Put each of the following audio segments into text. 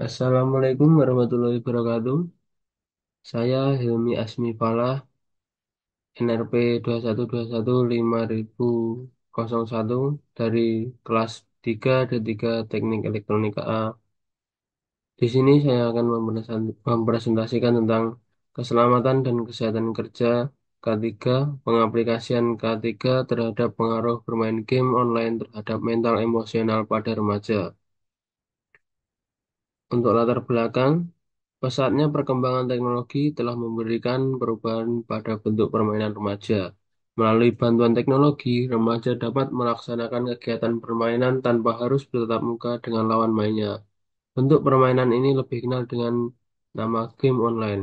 Assalamualaikum warahmatullahi wabarakatuh. Saya Hilmi Asmi Falah, NRP 21215001 dari kelas 3 D3 Teknik Elektronika A. Di sini saya akan mempresentasikan tentang keselamatan dan kesehatan kerja K3, pengaplikasian K3 terhadap pengaruh bermain game online terhadap mental emosional pada remaja. Untuk latar belakang, pesatnya perkembangan teknologi telah memberikan perubahan pada bentuk permainan remaja. Melalui bantuan teknologi, remaja dapat melaksanakan kegiatan permainan tanpa harus bertatap muka dengan lawan mainnya. Bentuk permainan ini lebih dikenal dengan nama game online.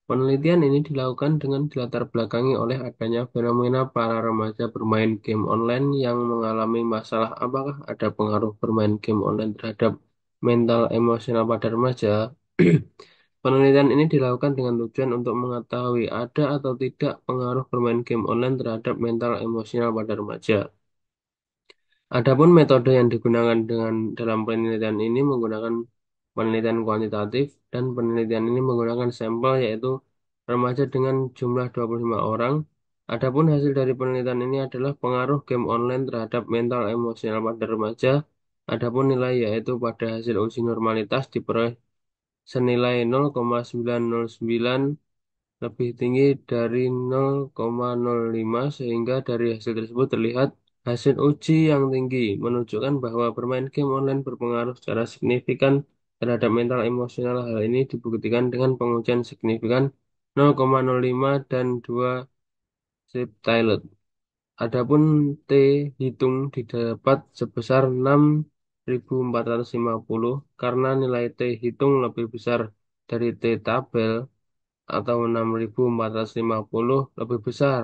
Penelitian ini dilakukan dengan dilatar belakangi oleh adanya fenomena para remaja bermain game online yang mengalami masalah apakah ada pengaruh bermain game online terhadap mental emosional pada remaja. Penelitian ini dilakukan dengan tujuan untuk mengetahui ada atau tidak pengaruh bermain game online terhadap mental emosional pada remaja. Adapun metode yang digunakan dalam penelitian ini menggunakan penelitian kuantitatif dan penelitian ini menggunakan sampel yaitu remaja dengan jumlah 25 orang. Adapun hasil dari penelitian ini adalah pengaruh game online terhadap mental emosional pada remaja. Adapun nilai yaitu pada hasil uji normalitas diperoleh senilai 0,909 lebih tinggi dari 0,05 sehingga dari hasil tersebut terlihat hasil uji yang tinggi menunjukkan bahwa bermain game online berpengaruh secara signifikan terhadap mental emosional. Hal ini dibuktikan dengan pengujian signifikan 0,05 dan 2 subtilute. Adapun T hitung didapat sebesar 6.450 karena nilai T hitung lebih besar dari T tabel atau 6.450 lebih besar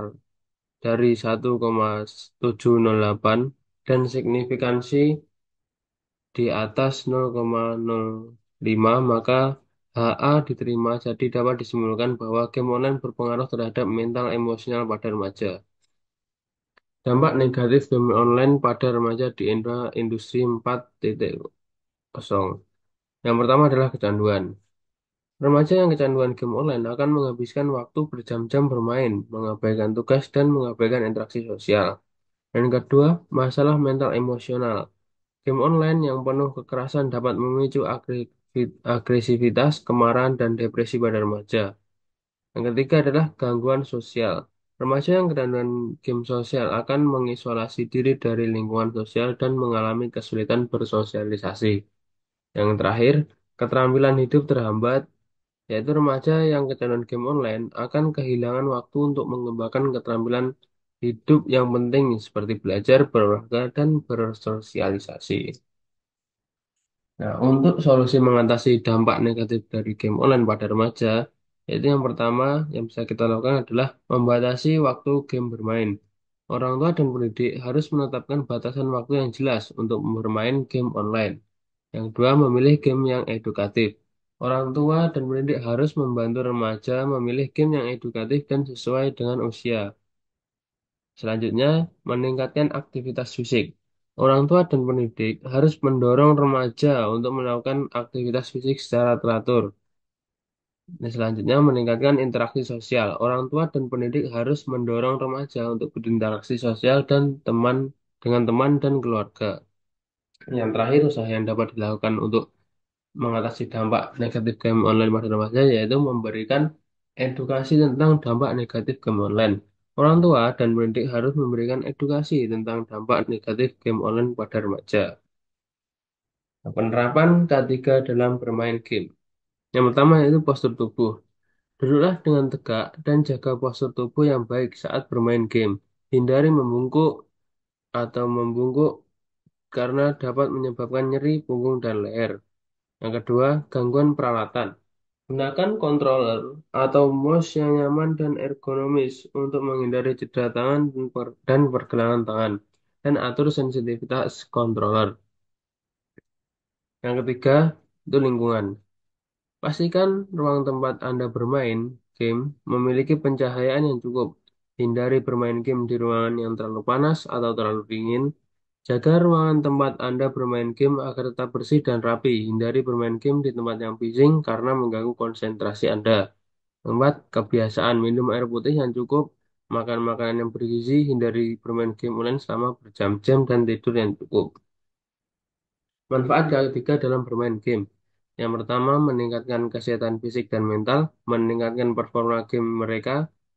dari 1,708 dan signifikansi di atas 0,05 maka HA diterima jadi dapat disimpulkan bahwa game online berpengaruh terhadap mental emosional pada remaja. Dampak negatif game online pada remaja di industri 4.0. Yang pertama adalah kecanduan. Remaja yang kecanduan game online akan menghabiskan waktu berjam-jam bermain, mengabaikan tugas, dan mengabaikan interaksi sosial. Dan kedua, masalah mental emosional. Game online yang penuh kekerasan dapat memicu agresivitas, kemarahan, dan depresi pada remaja. Yang ketiga adalah gangguan sosial. Remaja yang kecanduan game sosial akan mengisolasi diri dari lingkungan sosial dan mengalami kesulitan bersosialisasi. Yang terakhir, keterampilan hidup terhambat, yaitu remaja yang kecanduan game online akan kehilangan waktu untuk mengembangkan keterampilan hidup yang penting seperti belajar, berolahraga, dan bersosialisasi. Nah, untuk solusi mengatasi dampak negatif dari game online pada remaja, yaitu yang pertama yang bisa kita lakukan adalah membatasi waktu game bermain. Orang tua dan pendidik harus menetapkan batasan waktu yang jelas untuk bermain game online. Yang kedua, memilih game yang edukatif. Orang tua dan pendidik harus membantu remaja memilih game yang edukatif dan sesuai dengan usia. Selanjutnya, meningkatkan aktivitas fisik. Orang tua dan pendidik harus mendorong remaja untuk melakukan aktivitas fisik secara teratur. Dan selanjutnya, meningkatkan interaksi sosial. Orang tua dan pendidik harus mendorong remaja untuk berinteraksi sosial dan dengan teman dan keluarga. Yang terakhir, usaha yang dapat dilakukan untuk mengatasi dampak negatif game online pada remaja yaitu memberikan edukasi tentang dampak negatif game online. Orang tua dan pendidik harus memberikan edukasi tentang dampak negatif game online pada remaja. Nah, penerapan K3 dalam bermain game. Yang pertama yaitu postur tubuh. Duduklah dengan tegak dan jaga postur tubuh yang baik saat bermain game. Hindari membungkuk atau membungkuk karena dapat menyebabkan nyeri punggung dan leher. Yang kedua, gangguan peralatan. Gunakan controller atau mouse yang nyaman dan ergonomis untuk menghindari cedera tangan dan pergelangan tangan. Dan atur sensitivitas controller. Yang ketiga, itu lingkungan. Pastikan ruang tempat Anda bermain game memiliki pencahayaan yang cukup. Hindari bermain game di ruangan yang terlalu panas atau terlalu dingin. Jaga ruangan tempat Anda bermain game agar tetap bersih dan rapi. Hindari bermain game di tempat yang bising karena mengganggu konsentrasi Anda. Keempat, kebiasaan minum air putih yang cukup, makan makanan yang bergizi, hindari bermain game online selama berjam-jam dan tidur yang cukup. Manfaat ketiga dalam bermain game. Yang pertama, meningkatkan kesehatan fisik dan mental, meningkatkan performa game mereka,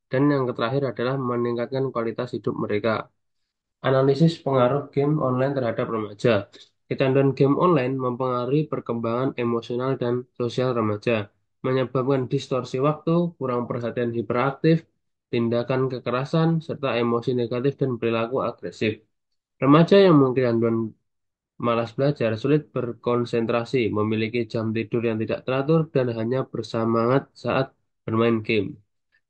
dan yang terakhir adalah meningkatkan kualitas hidup mereka. Analisis pengaruh game online terhadap remaja. Kecanduan game online mempengaruhi perkembangan emosional dan sosial remaja, menyebabkan distorsi waktu, kurang perhatian hiperaktif, tindakan kekerasan, serta emosi negatif dan perilaku agresif. Remaja yang mungkin kecanduan malas belajar, sulit berkonsentrasi, memiliki jam tidur yang tidak teratur, dan hanya bersemangat saat bermain game.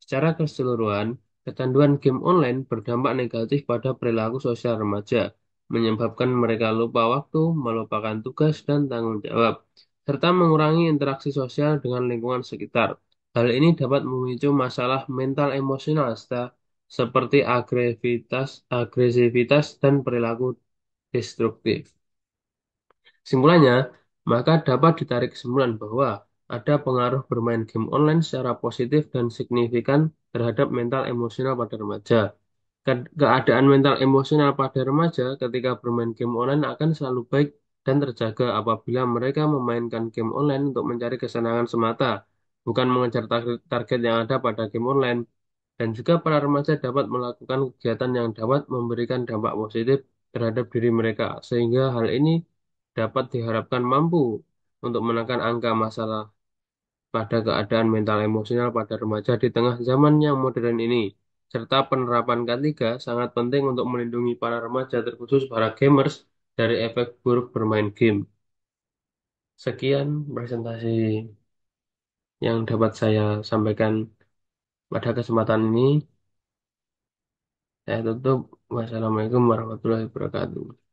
Secara keseluruhan, kecanduan game online berdampak negatif pada perilaku sosial remaja, menyebabkan mereka lupa waktu, melupakan tugas dan tanggung jawab, serta mengurangi interaksi sosial dengan lingkungan sekitar. Hal ini dapat memicu masalah mental emosional seperti agresivitas, dan perilaku destruktif. Kesimpulannya, maka dapat ditarik kesimpulan bahwa ada pengaruh bermain game online secara positif dan signifikan terhadap mental emosional pada remaja. Keadaan mental emosional pada remaja ketika bermain game online akan selalu baik dan terjaga apabila mereka memainkan game online untuk mencari kesenangan semata, bukan mengejar target yang ada pada game online. Dan juga para remaja dapat melakukan kegiatan yang dapat memberikan dampak positif terhadap diri mereka, sehingga hal ini dapat diharapkan mampu untuk menekan angka masalah pada keadaan mental emosional pada remaja di tengah zaman yang modern ini. Serta penerapan ketiga sangat penting untuk melindungi para remaja, terkhusus para gamers, dari efek buruk bermain game. Sekian presentasi yang dapat saya sampaikan pada kesempatan ini. Saya tutup. Wassalamualaikum warahmatullahi wabarakatuh.